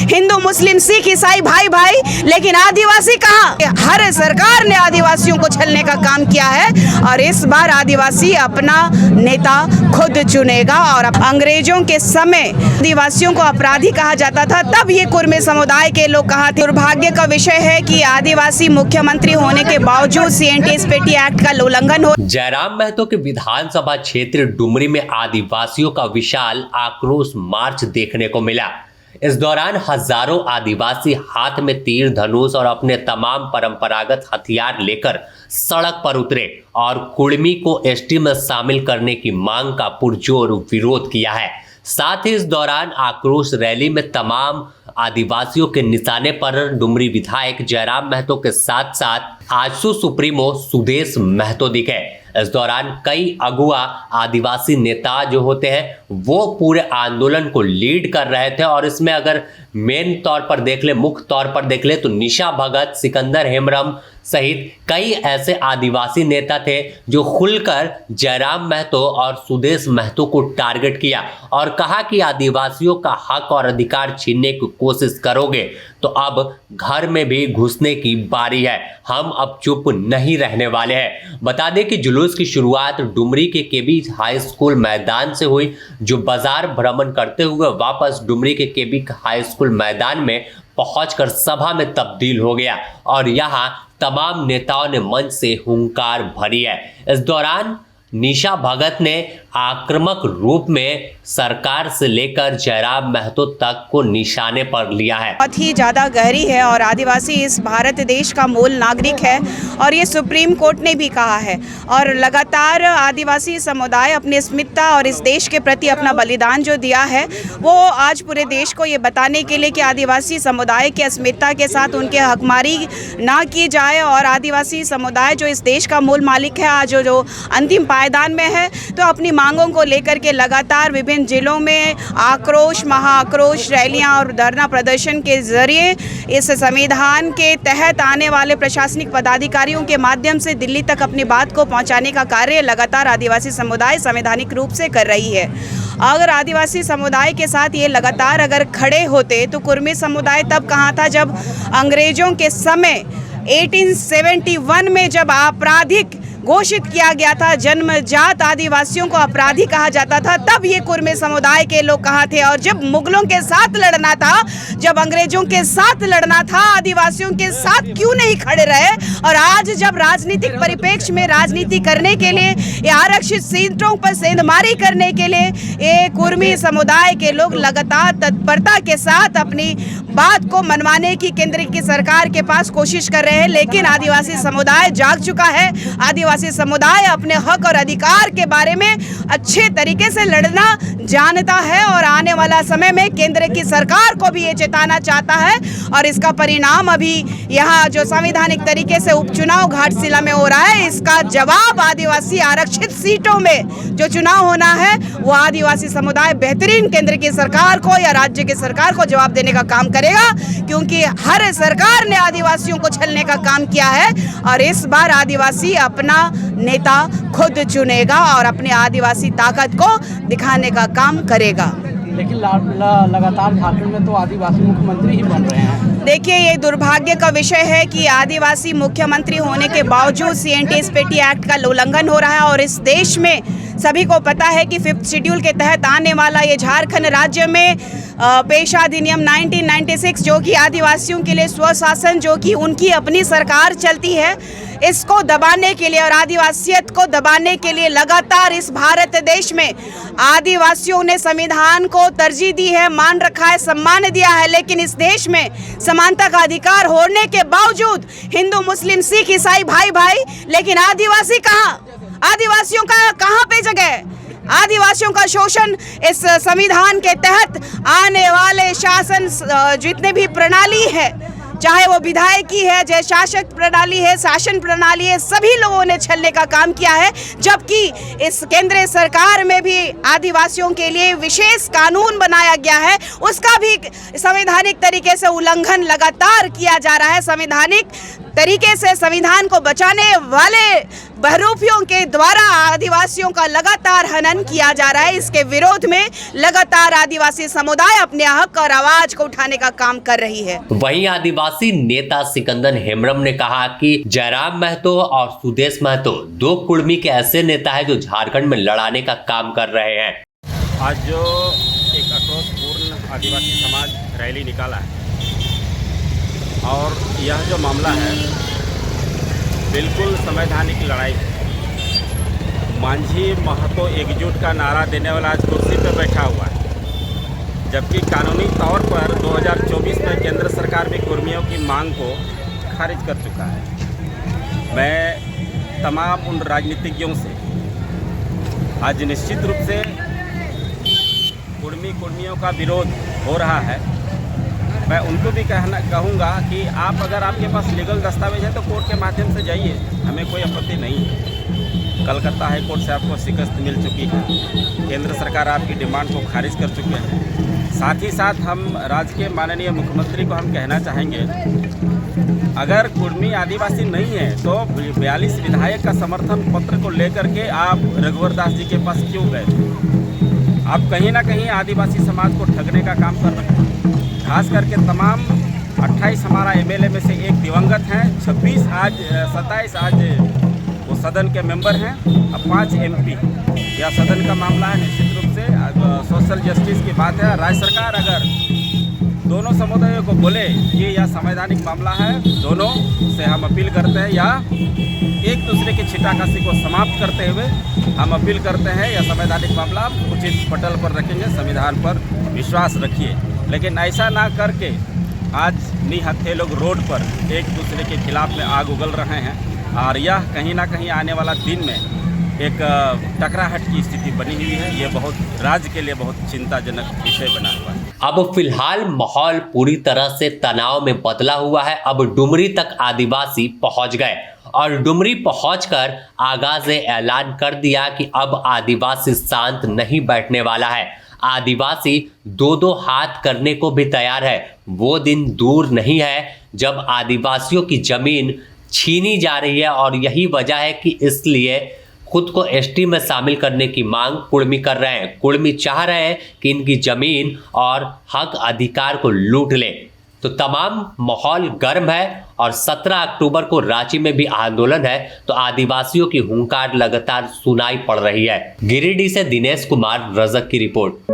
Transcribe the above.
हिंदू मुस्लिम सिख ईसाई भाई भाई, लेकिन आदिवासी कहाँ? हर सरकार ने आदिवासियों को छलने का काम किया है और इस बार आदिवासी अपना नेता खुद चुनेगा। और अंग्रेजों के समय आदिवासियों को अपराधी कहा जाता था, तब ये कुर्मी समुदाय के लोग कहा थे। दुर्भाग्य का विषय है कि आदिवासी मुख्यमंत्री होने के बावजूद CNTS-पेटी एक्ट का उल्लंघन हो। जयराम महतो के विधानसभा क्षेत्र डुमरी में आदिवासियों का विशाल आक्रोश मार्च देखने को मिला। इस दौरान हजारों आदिवासी हाथ में तीर धनुष और अपने तमाम परंपरागत हथियार लेकर सड़क पर उतरे और कुर्मी को ST में शामिल करने की मांग का पुरजोर विरोध किया है। साथ ही इस दौरान आक्रोश रैली में तमाम आदिवासियों के निशाने पर डुमरी विधायक जयराम महतो के साथ साथ आजसू सुप्रीमो सुदेश महतो दिखे। इस दौरान कई अगुआ आदिवासी नेता जो होते हैं वो पूरे आंदोलन को लीड कर रहे थे और इसमें अगर मेन तौर पर देख ले, मुख्य तौर पर देख ले तो निशा भगत, सिकंदर हेम्ब्रम सहित कई ऐसे आदिवासी नेता थे जो खुलकर जयराम महतो और सुदेश महतो को टारगेट किया और कहा कि आदिवासियों का हक और अधिकार छीनने की कोशिश करोगे तो अब घर में भी घुसने की बारी है, हम अब चुप नहीं रहने वाले हैं। बता दें कि जुलूस की शुरुआत डुमरी के केबी हाई स्कूल मैदान से हुई, जो बाजार भ्रमण करते हुए वापस डुमरी के केबी हाई स्कूल मैदान में पहुंचकर सभा में तब्दील हो गया और यहां तमाम नेताओं ने मंच से हुंकार भरी है। इस दौरान निशा भगत ने आक्रामक रूप में सरकार से लेकर जयराम महतो तक को निशाने पर लिया है। बहुत ही ज़्यादा गहरी है और आदिवासी इस भारत देश का मूल नागरिक है और ये सुप्रीम कोर्ट ने भी कहा है और लगातार आदिवासी समुदाय अपनी अस्मिता और इस देश के प्रति अपना बलिदान जो दिया है वो आज पूरे देश को ये बताने के लिए कि आदिवासी समुदाय के अस्मिता के साथ उनके हकमारी ना की जाए और आदिवासी समुदाय जो इस देश का मूल मालिक है आज जो अंतिम पायदान में है, तो अपनी मांगों को लेकर के लगातार विभिन्न जिलों में आक्रोश, महाआक्रोश रैलियां और धरना प्रदर्शन के जरिए इस संविधान के तहत आने वाले प्रशासनिक पदाधिकारियों के माध्यम से दिल्ली तक अपनी बात को पहुंचाने का कार्य लगातार आदिवासी समुदाय संवैधानिक रूप से कर रही है। अगर आदिवासी समुदाय के साथ ये लगातार अगर खड़े होते तो कुर्मी समुदाय तब कहाँ था जब अंग्रेजों के समय 1871 में जब आपराधिक घोषित किया गया था, जन्मजात आदिवासियों को अपराधी कहा जाता था, तब ये कुर्मी समुदाय के लोग कहाँ थे। और जब मुगलों के साथ लड़ना था, जब अंग्रेजों के साथ लड़ना था, आदिवासियों के साथ क्यों नहीं खड़े रहे। और आज जब राजनीतिक परिप्रेक्ष्य में राजनीति करने के लिए या आरक्षित सीटों पर सेंधमारी करने के लिए ये कुर्मी समुदाय के लोग लगातार तत्परता के साथ अपनी बात को मनवाने की केंद्र की सरकार के पास कोशिश कर रहे हैं, लेकिन आदिवासी समुदाय जाग चुका है। आदिवासी समुदाय अपने हक और अधिकार के बारे में अच्छे तरीके से लड़ना जानता है और आने वाला समय में केंद्र की सरकार को भी ये चेताना चाहता है। और इसका परिणाम अभी यहाँ जो संवैधानिक तरीके से उपचुनाव घाटशिला में हो रहा है, इसका जवाब आदिवासी आरक्षित सीटों में जो चुनाव होना है वो आदिवासी समुदाय बेहतरीन केंद्र की सरकार को या राज्य की सरकार को जवाब देने का काम करेगा, क्योंकि हर सरकार ने आदिवासियों को छलने का काम किया है और इस बार आदिवासी अपना नेता खुद चुनेगा और अपने आदिवासी ताकत को दिखाने का काम करेगा। लेकिन लगातार झारखंड में तो आदिवासी मुख्यमंत्री ही बन रहे हैं। देखिए, ये दुर्भाग्य का विषय है कि आदिवासी मुख्यमंत्री होने के बावजूद CNTS-पेटी एक्ट का उल्लंघन हो रहा है और इस देश में सभी को पता है कि 5th शेड्यूल के तहत आने वाला ये झारखंड राज्य में पेशा अधिनियम 1996 जो कि आदिवासियों के लिए स्वशासन जो कि उनकी अपनी सरकार चलती है, इसको दबाने के लिए और आदिवासियत को दबाने के लिए लगातार इस भारत देश में आदिवासियों ने संविधान को तरजीह दी है, मान रखा है, सम्मान दिया है। लेकिन इस देश में समानता का अधिकार होने के बावजूद हिंदू मुस्लिम सिख ईसाई भाई भाई, लेकिन आदिवासी कहाँ? आदिवासियों का कहाँ पे जगह? आदिवासियों का शोषण इस संविधान के तहत आने वाले शासन जितने भी प्रणाली है, चाहे वो विधायकी है, चाहे शासक प्रणाली है, शासन प्रणाली है, सभी लोगों ने छलने का काम किया है। जबकि इस केंद्रीय सरकार में भी आदिवासियों के लिए विशेष कानून बनाया गया है, उसका भी संवैधानिक तरीके से उल्लंघन लगातार किया जा रहा है। संवैधानिक तरीके से संविधान को बचाने वाले बहरूपियों के द्वारा आदिवासियों का लगातार हनन किया जा रहा है। इसके विरोध में लगातार आदिवासी समुदाय अपने हक और आवाज को उठाने का काम कर रही है। वहीं आदिवासी नेता सिकंदर हेम्ब्रम ने कहा कि जयराम महतो और सुदेश महतो दो कुर्मी के ऐसे नेता हैं जो झारखंड में लड़ाने का काम कर रहे हैं। आज जो एक आक्रोशपूर्ण आदिवासी समाज रैली निकाला है और यह जो मामला है बिल्कुल संवैधानिक लड़ाई है। मांझी महतो एकजुट का नारा देने वाला आज कुर्सी पर बैठा हुआ है, जबकि कानूनी तौर पर 2024 में केंद्र सरकार भी कुर्मियों की मांग को खारिज कर चुका है। मैं तमाम उन राजनीतिज्ञों से आज निश्चित रूप से कुर्मियों का विरोध हो रहा है, मैं उनको भी कहूँगा कि आप अगर आपके पास लीगल दस्तावेज है तो कोर्ट के माध्यम से जाइए, हमें कोई आपत्ति नहीं है। कलकत्ता हाई कोर्ट से आपको शिकस्त मिल चुकी है, केंद्र सरकार आपकी डिमांड को खारिज कर चुके हैं। साथ ही साथ हम राज्य के माननीय मुख्यमंत्री को हम कहना चाहेंगे, अगर कुर्मी आदिवासी नहीं है तो 42 विधायक का समर्थन पत्र को लेकर के आप रघुवर दास जी के पास क्यों गए? आप कहीं ना कहीं आदिवासी समाज को ठगने का काम कर रहे हैं। खास करके तमाम 28 हमारा एमएलए में से एक दिवंगत हैं, 27 आज वो सदन के मेंबर हैं, अब 5 एमपी। यह सदन का मामला है, निश्चित रूप से सोशल जस्टिस की बात है। राज्य सरकार अगर दोनों समुदायों को बोले कि यह संवैधानिक मामला है, दोनों से हम अपील करते हैं, या एक दूसरे की छिटाकशी को समाप्त करते हुए हम अपील करते हैं यह संवैधानिक मामला उचित पटल पर रखेंगे, संविधान पर विश्वास रखिए। लेकिन ऐसा ना करके आज निहत्थे लोग रोड पर एक दूसरे के खिलाफ में आग उगल रहे हैं और यह कहीं ना कहीं आने वाला दिन में एक टकराहट की स्थिति बनी हुई है। ये बहुत राज्य के लिए बहुत चिंताजनक विषय बना हुआ है। अब फिलहाल माहौल पूरी तरह से तनाव में बदला हुआ है। अब डुमरी तक आदिवासी पहुंच गए और डुमरी पहुंचकर आगाज ने ऐलान कर दिया कि अब आदिवासी शांत नहीं बैठने वाला है। आदिवासी दो हाथ करने को भी तैयार है। वो दिन दूर नहीं है जब आदिवासियों की जमीन छीनी जा रही है और यही वजह है कि इसलिए खुद को एसटी में शामिल करने की मांग कुर्मी कर रहे हैं। कुर्मी चाह रहे हैं कि इनकी जमीन और हक अधिकार को लूट ले। तो तमाम माहौल गर्म है और 17 अक्टूबर को रांची में भी आंदोलन है। तो आदिवासियों की हुंकार लगातार सुनाई पड़ रही है। गिरिडीह से दिनेश कुमार रजक की रिपोर्ट।